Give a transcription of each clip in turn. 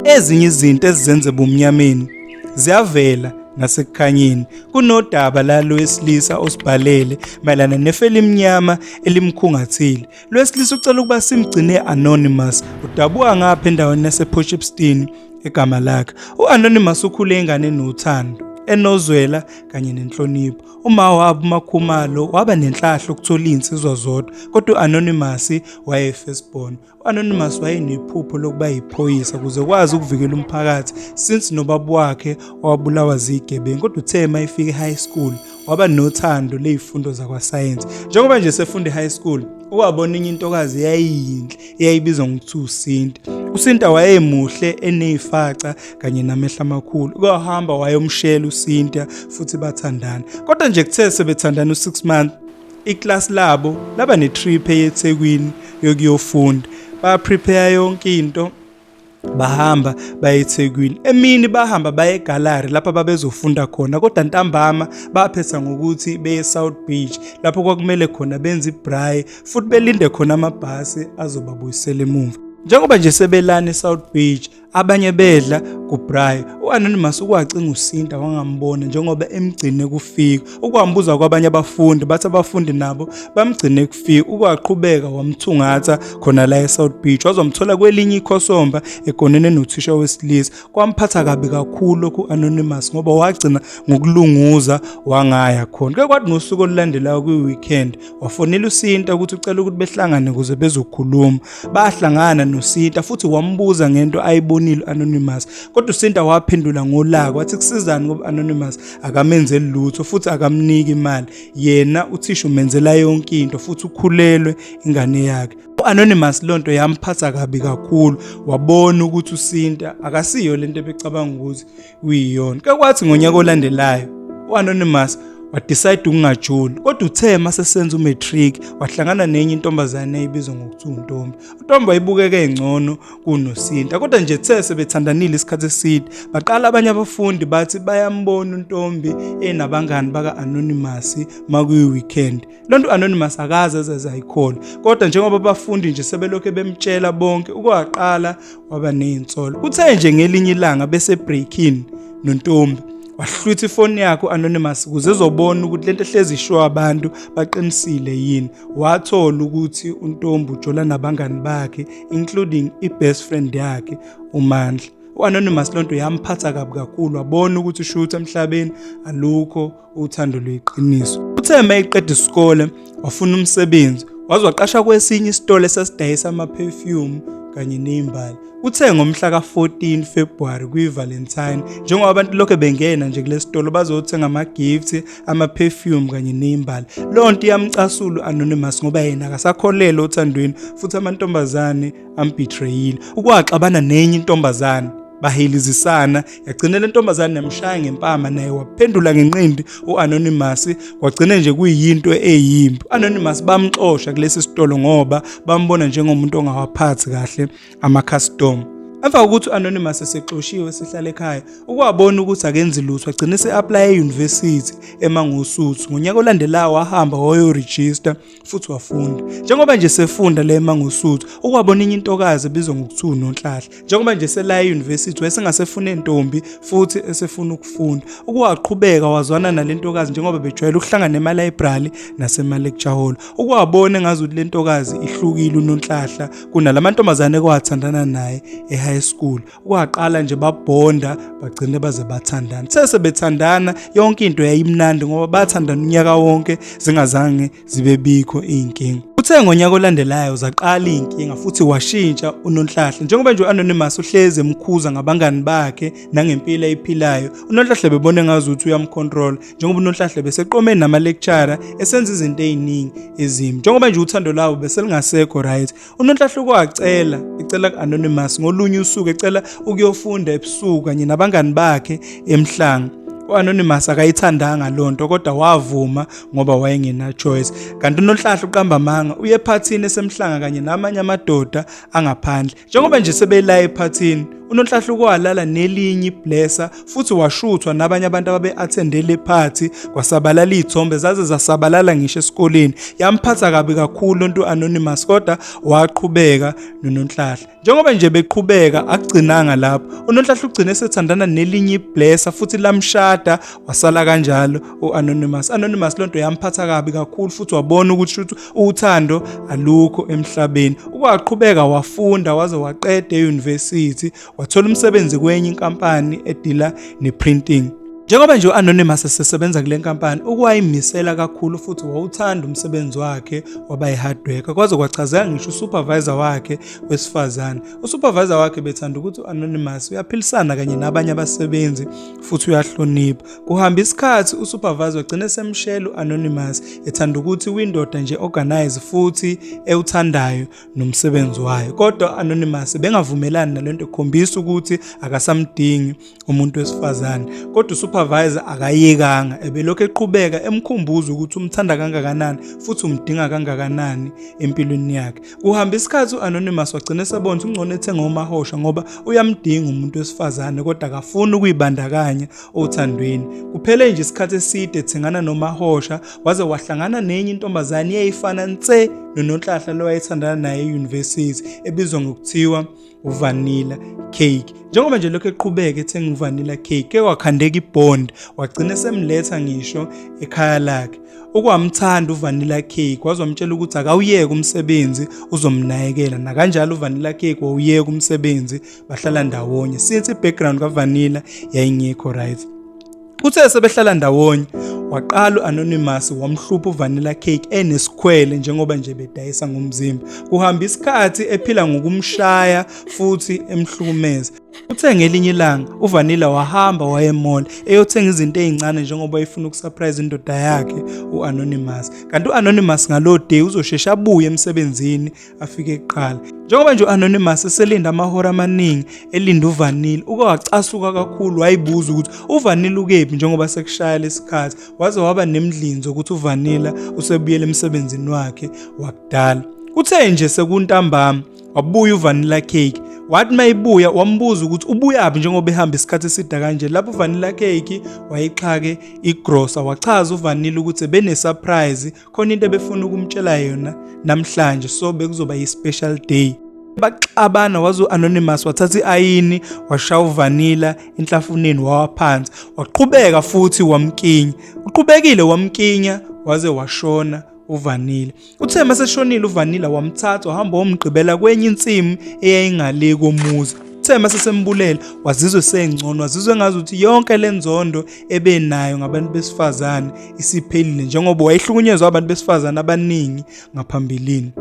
Ezinye izinto ezizenze bumnyameni ziyavela nasekukhanyeni. Kunodaba lalo wesilisa osibhalele mayelana nefe elimnyama elimkhungathile. Lo wesilisa ucela ukuba simgcine anonymous. Udabuka ngapha endaweni yasePortshepstone egama lakhe. U-Anonymous ukhule ingane enothando, enozwela kanye nenhlonipho. Uma wabo uMakhumalo waba nenhlahla ukuthola izinsizwa zodwa, kodwa u-Anonymous wayefirstborn. U-Anonymous wayenephupho lokuba yiphoyisa ukuze kwazi ukuvikela umphakathi since nobaba wakhe wabulawa zigebengu. Kodwa uthe mayefika e-high school waba nothando lezifundo zakwaScience. Njengoba nje sefunda e-high school, wabona enye intokazi eyayiyinhle eyayibizwa ngokuthi uSinta. uSinta wayemuhle enezifaca kanye namehla amakhulu. Kwahamba wayomshela uSinta futhi bathandana. Kodwa nje kuthe sebethandana u6 months, iclass labo laba netrip eyeThekwini yokuyofunda. Ba prepare yonke into, bahamba baye eThekwini. Emini bahamba baye eGallery lapha babezofunda khona, kodwa ntambama baphetha ngokuthi beye South Beach lapho kwakumele khona benze ibraai futhi belinde khona amabhasi azobabuyisela emuva. Njengoba nje sebelana eSouth Beach, abanye bedla kubraai, u-Anonymous ukwacinga uSinta wangambona njengoba emgcine kufika. Ukwambuza kwabanye abafundi, bathi abafundi nabo bamgcine kufika. Ukwaqhubeka wamthungatha khona la eSouth Beach, wazomthola kwelinye ikhosomba egonene nothisha wesilisa. Kwamphatha kabi kakhulu lokhu u-Anonymous ngoba wagcina ngokulunguza wangaya khona. Ke kwathi ngosuku olulandelayo kwi-weekend wafonela uSinta ukuthi ucela ukuthi behlangane ukuze bezokhuluma. Bahlangana noSinta futhi wambuza ngento ayibonile u-Anonymous, kodwa uSinta waphendula ngolaka wathi kusizani ngoba u-Anonymous akamenzeli lutho futhi akamniki imali. Yena uthisha umenzela yonke into futhi ukhulelwe ingane yakhe. U-Anonymous lonto yamphatha kabi kakhulu, wabona ukuthi uSinta akasiyo lento ebecabanga ukuthi uyiyona. Ke kwathi ngonyaka olandelayo u-Anonymous wadecide ukungajuli, kodwa uthe masesenza umatric wahlangana nenye intombazane eyibizwa ngokuthi uNtombi. uNtombi wayibukeka engcono kunoSinta, kodwa nje the sebethandanile isikhathi eside. Baqala abanye abafundi bathi bayambona uNtombi enabangani baka-Anonymous makuyi-weekend. Lonto u-Anonymous akaze azayikholwa, kodwa njengoba abafundi nje sebelokhu bemtshela bonke, ukwaqala waba nezinsolo. Kuthe nje ngelinye ilanga bese break-in noNtombi wahlwitha ifoni yakhe u-Anonymous ukuze ezobona ukuthi lento ehlezi ishow abantu baqinisile yini. Wathola ukuthi uNtombi ujola nabangani bakhe including i-best friend yakhe uMandla. U-Anonymous lonto yamphatha kabi kakhulu, wabona ukuthi ushuthi emhlabeni alukho uthando lweqiniso. Uthe mayeqeda isikole wafuna umsebenzi, waze waqasha kwesinye isitolo esasidayisa ama-perfume kanye nezimbali. Uthe ngomhla ka-14 February kwi-Valentine, njengoba abantu lokho bengena nje kule sitolo bazothenga ama-gifts, ama-perfume kanye nezimbali. Lonto yamcasula u-Anonymous ngoba yena akasakholelwa othandweni futhi amantombazane ambetrayile. Ukwaxabana nenye intombazane bahelizisana, yagcina le ntombazane yamshaya ngempama, naye waphendula ngenqindi u-Anonymous. Kwagcina nje kuyinto eyimbi. U-Anonymous bamxosha kulesi sitolo ngoba bambona njengomuntu ongawaphathi kahle ama-custom. Emva kokuthi u-Anonymous esexoshiwe sihlala ekhaya, ukwabona ukuthi akenzi lutho, wagcina ese-apply e-university eMangosuthu. Ngonyaka olandelayo wahamba wayoregister futhi wafunda. Njengoba nje sefunda le eMangosuthu, ukwabona enye intokazi ebizwa ngokuthi uNonhlahla. Njengoba nje sela e-university wayesengasefuna intombi futhi esefuna ukufunda. Ukwaqhubeka wazwana nale ntokazi njengoba bejwayele ukuhlangana ema-library nasema-lecture hall. Ukwabona engazuthi le ntokazi ihlukile uNonhlahla kunalamantombazane kwathandana naye high school. Kwaqala nje babonda bagcine baze bathandana. Sebethandana yonke into yayimnandi ngoba bathandana unyaka wonke zingazange zibe bikho izinkinga. Uthe ngonyaka olandelayo zaqala izinkinga futhi washintsha uNonhlahla. Njengoba nje u-Anonymous uhlezi emkhuza ngabangani bakhe nangempilo ayiphilayo, uNonhlahla bebone ngazuthi uyamcontrol njengoba uNonhlahla beseqome nama-lecturer esenza izinto eziningi ezimbi. Njengoba nje uthando labo beselingasekho right, uNonhlahla kwacela ku-Anonymous ngolunye usuku ecela ukuyofunda ebusuku kanye nabangani bakhe eMhlanga. U-Anonymous akayithandanga lonto kodwa wavuma ngoba wayengena choice. Kanti uNonhlahla uqamba amanga uye ephathini esemhlanga kanye namanye amadoda angaphandle. Njengoba nje sebela ephathini, uNonhlahla kwalala nelinye iblesser futhi washuthwa nabanye abantu ababe-attendele party, kwasabalala iy'thombe zaze zasabalala ngisho esikoleni. Yamphatha kabi kakhulu lonto Anonymous, kodwa waqhubeka noNonhlahla. Njengoba nje beqhubeka akugcinanga lapho, uNonhlahla ugcine sethandana nelinye iblesser futhi lamshada, wasala kanjalo u-Anonymous. Anonymous lonto yamphatha kabi kakhulu futhi wabona ukuthi uthando alukho emhlabeni. Waqhubeka wafunda waze waqeda e-university, wathola umsebenzi kwenye inkampani edila ne-printing. Njengoba nje u-Anonymous esesebenza kule nkampani, ukwayimisela kakhulu futhi wawuthanda umsebenzi wakhe, waba yi-hard worker, kwaze kwachazeka ngisho usupervisor wakhe wesifazane. Usupervisor wakhe bethanda ukuthi u-Anonymous uyaphilisana kanye nabanye abasebenzi futhi uyahlonipha. Kuhamba isikhathi usupervisor wagcina semshela u-Anonymous ethanda ukuthi uyindoda nje organize futhi ewuthandayo nomsebenzi wayo. Kodwa u-Anonymous bengavumelani nalento, ekhombisa ukuthi akasamdingi umuntu wesifazane. Kodwa usupervisor akayekanga, ebelokhu eqhubeka emkhumbuza ukuthi umthanda kangakanani futhi umdinga kangakanani empilweni yakhe. Kuhamba isikhathi u-Anonymous wagcina sebona ukuthi ungcono ethenga umahosha ngoba uyamdinga umuntu wesifazane, kodwa akafuni ukuyibandakanya othandweni. Kuphele nje isikhathi eside ethengana nomahosha, waze wahlangana nenye intombazane eyayifana nse noNonhlahla lo wayethandana naye e-university, ebizwa ngokuthiwa uVanilla Cake. Njengoba nje lokho eqhubeka ethenga uVanilla Cake, ke wakhandeka ibond, wagcina semletha ngisho ekhaya lakhe. Ukwamthanda uVanilla Cake, waze wamtshela ukuthi akawuyeke umsebenzi uzomnakekela, na kanjalo uVanilla Cake wawuyeka umsebenzi, bahlala ndawonye since i-background kaVanilla yayingekho right. Uthe sebehlala ndawonye, waqala u-Anonymous wamhlupha uVanilla Cake enesikhwele njengoba nje bedayisa ngomzimba. Kuhamba isikhathi ephila ngokumshaya futhi emhlukumeza. Uthe ngelinye ilanga uVanilla wahamba waye emall eyothenga izinto ezincane njengoba efuna ukusurprise indoda yakhe u-Anonymous. Kanti u-Anonymous ngalo day uzoshesha abuye emsebenzini afike eqala. Njengoba nje u-Anonymous eselinda amahora amaningi elinda uVanilla, wacasuka kakhulu, wayibuza ukuthi uVanilla ukephi njengoba sekushaya lesikhathi, waze waba nemdlinzo ukuthi uVanilla usebuyele emsebenzini wakhe wakudala. Kuthe nje sekuntambama wabuya uVanilla Cake, wathi mayibuya wambuza ukuthi ubuyaphi njengoba ehamba isikhathi eside kanje. Lapho uVanilla Cake wayixhake igrocer, wachaza uVanilla ukuthi bene surprise khona into ebefuna ukumtshela yona namhlanje, so bekuzoba yi-special day. Baxabana, waze u-Anonymous wathatha i-ayini washaya uVanilla enhlafuneni wawaphansi, waqhubeka futhi wamkinya. Uqhubekile wamkinya waze washona uVanilla. Uthe maseshonile uVanilla wamthatha wahamba womgqibela kwenye insimu eyayingale komuzi. Uthe masesembulela wazizwe sengcono, wazizwe ngazuthi yonke lenzondo ebenayo ngabantu besifazane isiphelile njengoba wayehlukunyezwa abantu besifazane abaningi ngaphambilini.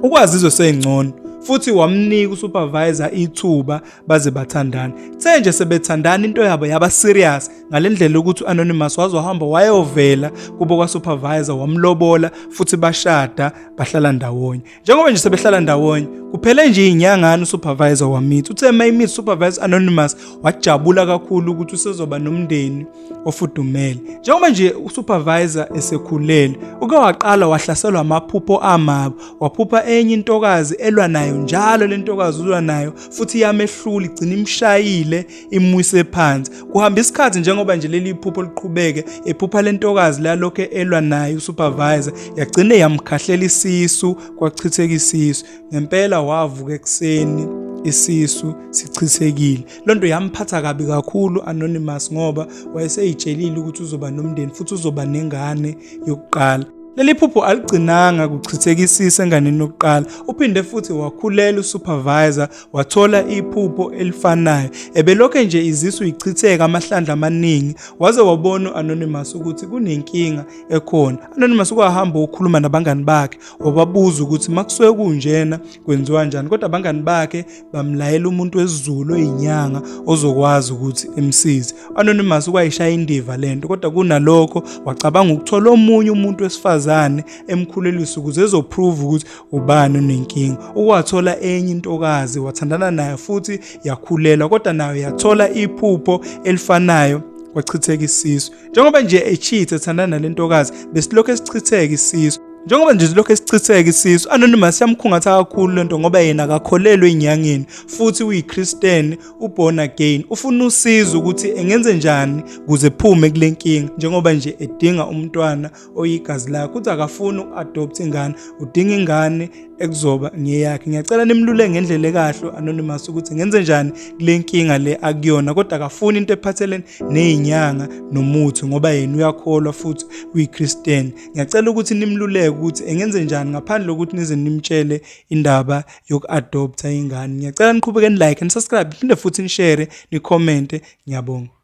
Ukwazizwe sengcono futhi wamnika usupervisor ithuba baze bathandana. Kuthe nje sebethandana into yabo yaba serious ngalendlela ukuthi u-Anonymous wazohamba wayovela kubo kwa-supervisor wamlobola futhi bashada, bahlala ndawonye. Njengoba nje sebehlala ndawonye kuphele nje inyangana usupervisor wamithi. Uthe mayimithi supervisor Anonymous wajabula kakhulu ukuthi usezoba nomndeni ofudumele. Njengoba nje usupervisor esekhulele, uke waqala wahlaselwa amaphupho amabi, waphupha enye intokazi elwa nayo njalo lentokazi ulwa nayo futhi yamehlula, igcina imshayile imwise phansi. Kuhamba isikhathi njengoba nje leli iphupho liqhubeke, ephupha lentokazi la lokho elwa nayo usupervisor yagcine yamkhahlela isisu, kwachitheka isisu. Ngempela wavuka ekseni isisu sichithekile. Lonto yamphatha kabi kakhulu Anonymous ngoba wayeseyitshelile ukuthi uzoba nomndeni futhi uzoba nengane yokuqala. Leli phupho aligcinanga kuchitheka isisu enganeni yokuqala. Uphinde futhi wakhulela usupervisor, wathola iphupho elifanayo. Ebelokho nje izisu ichitheka amahlandla amaningi, waze wabona Anonymous ukuthi kunenkinga ekhona. Anonymous kwahamba ukukhuluma nabangani bakhe, wababuza ukuthi makusuke kunjena kwenziwa kanjani, kodwa abangani bakhe bamlayela umuntu wesiZulu oyinyanga ozokwazi ukuthi emsize. Anonymous kwayishaya indiva lento, kodwa kunalokho wacabanga ukuthola omunye umuntu wesifazane emkhulelisa ukuze ezoprove ukuthi ubani onenkinga. Ukwathola enye intokazi wathandana nayo futhi yakhulela, kodwa nayo yathola iphupho elifanayo, kwachitheka isisu. Njengoba nje echeat ethandana nalentokazi, besilokho esichitheka isisu. Njengoba nje lokho esichitheka isisu, Anonymous yamkhungatha kakhulu lento ngoba yena akakholelwa enyangeni futhi uyiChristian, uborn again. Ufuna usizo ukuthi engenze njani ukuze ephume kule nkinga njengoba nje edinga umntwana oyigazi lakhe. Uthi akafuni uku-adopt ingane, udinga ingane ekuzoba ngeyakhe. Ngiyacela nimlule ngendlela ekahle Anonymous ukuthi ngenze njani kule nkinga le akuyona, kodwa akafuni into ephathelene nezinyanga nomuthi ngoba yena uyakholwa futhi uyiChristian. Ngiyacela ukuthi nimluleke ukuthi engenze njani ngaphandle kokuthi nize nimtshele indaba yoku-adopta ingane. Ngiyacela niqhubeke ni-like and subscribe, phinde futhi ni-share, ni-comment. Ngiyabonga.